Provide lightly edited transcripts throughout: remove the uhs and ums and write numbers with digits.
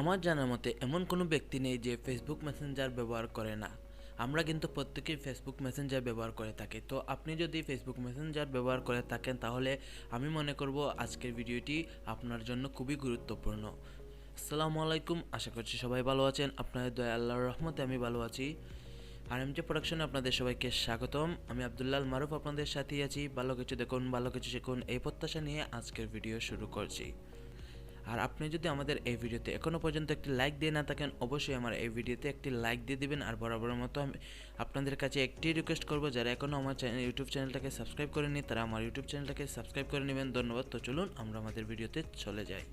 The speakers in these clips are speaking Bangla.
আমার জানার মতে এমন কোনো ব্যক্তি নেই যে ফেসবুক মেসেঞ্জার ব্যবহার করে না। আমরা কিন্তু প্রত্যেকেই ফেসবুক মেসেঞ্জার ব্যবহার করে থাকি। তো আপনি যদি ফেসবুক মেসেঞ্জার ব্যবহার করে থাকেন তাহলে আমি মনে করব আজকের ভিডিওটি আপনার জন্য খুবই গুরুত্বপূর্ণ। আসসালামু আলাইকুম, আশা করছি সবাই ভালো আছেন। আপনাদের দয়া আল্লাহর রহমতে আমি ভালো আছি। RMJ প্রোডাকশনে আপনাদের সবাইকে স্বাগতম। আমি আব্দুল্লাহ মারুফ আপনাদের সাথেই আছি। ভালো কিছু দেখুন, ভালো কিছু শিখুন, এই প্রত্যাশা নিয়ে আজকের ভিডিও শুরু করছি। আর আপনি যদি আমাদের এই ভিডিওতে এখনও পর্যন্ত একটি লাইক দিয়ে না থাকেন, অবশ্যই আমার এই ভিডিওতে একটি লাইক দিয়ে দিবেন। আর বরাবরের মতো আমি আপনাদের কাছে একটি রিকোয়েস্ট করব, যারা এখনও আমার ইউটিউব চ্যানেলটাকে সাবস্ক্রাইব করেনি তারা আমার ইউটিউব চ্যানেলটাকে সাবস্ক্রাইব করে নেবেন। ধন্যবাদ। তো চলুন আমরা আমাদের ভিডিওতে চলে যাই।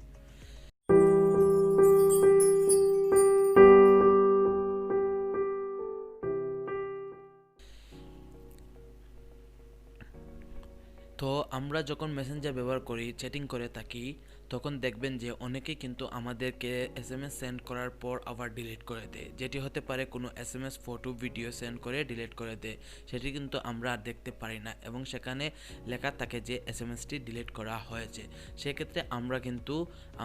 তো আমরা যখন মেসেঞ্জার ব্যবহার করি, চ্যাটিং করে থাকি, তখন দেখবেন যে অনেকেই কিন্তু আমাদেরকে SMS সেন্ড করার পর আবার ডিলিট করে দেয়। যেটি হতে পারে কোনো SMS, ফটো, ভিডিও সেন্ড করে ডিলিট করে দেয়, সেটি কিন্তু আমরা আর দেখতে পারি না এবং সেখানে লেখা থাকে যে SMSটি ডিলিট করা হয়েছে। সেক্ষেত্রে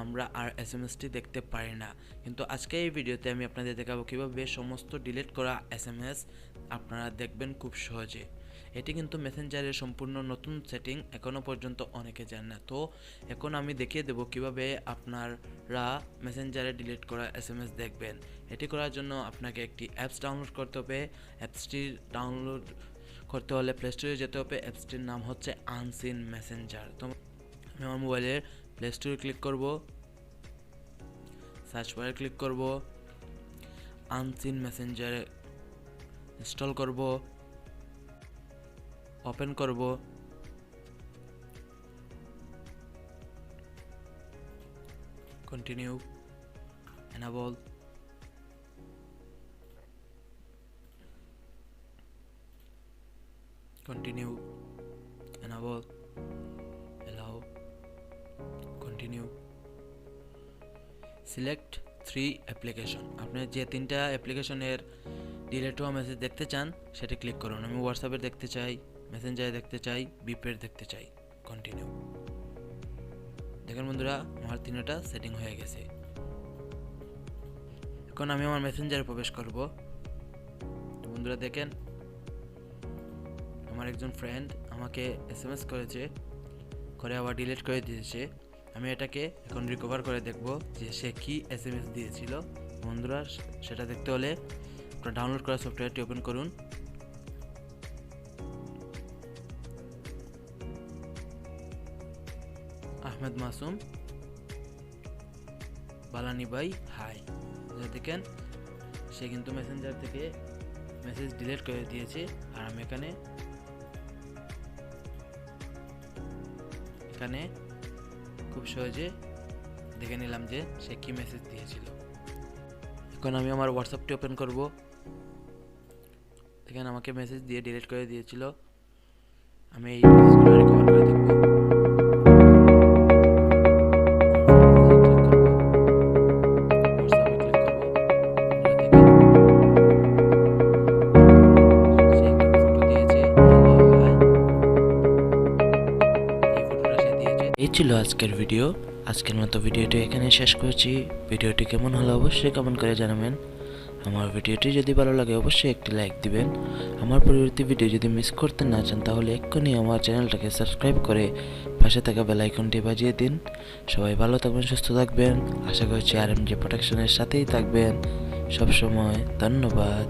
আমরা আর SMSটি দেখতে পারি না। কিন্তু আজকে এই ভিডিওতে আমি আপনাদের দেখাবো কীভাবে সমস্ত ডিলিট করা SMS আপনারা দেখবেন খুব সহজে। এটি কিন্তু মেসেঞ্জারের সম্পূর্ণ নতুন সেটিং, এখনও পর্যন্ত অনেকে জানে না। তো এখন আমি দেখিয়ে দেবো কিভাবে আপনারা মেসেঞ্জারে ডিলিট করা SMS দেখবেন। এটি করার জন্য আপনাকে একটি অ্যাপস ডাউনলোড করতে হবে। অ্যাপসটি ডাউনলোড করতে হলে প্লে স্টোরে যেতে হবে। অ্যাপসটির নাম হচ্ছে আনসিন মেসেঞ্জার। তো আমি আমার মোবাইলের প্লে স্টোরে ক্লিক করব, সার্চ বারে ক্লিক করব, আনসিন মেসেঞ্জারে ইনস্টল করব, ওপেন করব, continue, enable, continue, enable, allow, continue, select 3 application. আপনি যে 3টা অ্যাপ্লিকেশনের ডিলিট হওয়া মেসেজ দেখতে চান সেটা ক্লিক করুন। আমি হোয়াটসঅ্যাপের দেখতে চাই, মেসেঞ্জারে দেখতে চাই, বিপের দেখতে চাই, কন্টিনিউ। দেখেন বন্ধুরা, আমার 3টা সেটিং হয়ে গেছে। এখন আমি আমার মেসেঞ্জারে প্রবেশ করব। বন্ধুরা দেখেন, আমার একজন ফ্রেন্ড আমাকে SMS করেছে, করে আবার ডিলিট করে দিয়েছে। আমি এটাকে এখন রিকভার করে দেখব যে সে কি SMS দিয়েছিল। বন্ধুরা, সেটা দেখতে হলে আপনারা ডাউনলোড করা সফটওয়্যারটি ওপেন করুন। আহমেদ মাসুম, বালানি ভাই, হাই। দেখেন, সে কিন্তু মেসেঞ্জার থেকে মেসেজ ডিলিট করে দিয়েছে। আর আমি এখানে খুব সহজে দেখে নিলাম যে সে কি মেসেজ দিয়েছিল। এখন আমি আমার হোয়াটসঅ্যাপটি ওপেন করব। দেখেন, আমাকে মেসেজ দিয়ে ডিলিট করে দিয়েছিল। আমি এই মেসেজগুলো রিকভার করে দেখব। এই ছিল আজকের ভিডিও। আজকের মতো ভিডিওটি এখানে শেষ করছি। ভিডিওটি কেমন হলো অবশ্যই কমেন্ট করে জানাবেন। আমার ভিডিওটি যদি ভালো লাগে অবশ্যই একটি লাইক দিবেন। আমার পরবর্তী ভিডিও যদি মিস করতে না চান তাহলে এক্ষুনি আমার চ্যানেলটাকে সাবস্ক্রাইব করে পাশে থাকা বেল আইকনটি বাজিয়ে দিন। সবাই ভালো থাকবেন, সুস্থ থাকবেন। আশা করছি RMJ প্রোডাকশনের সাথেই থাকবেন সবসময়। ধন্যবাদ।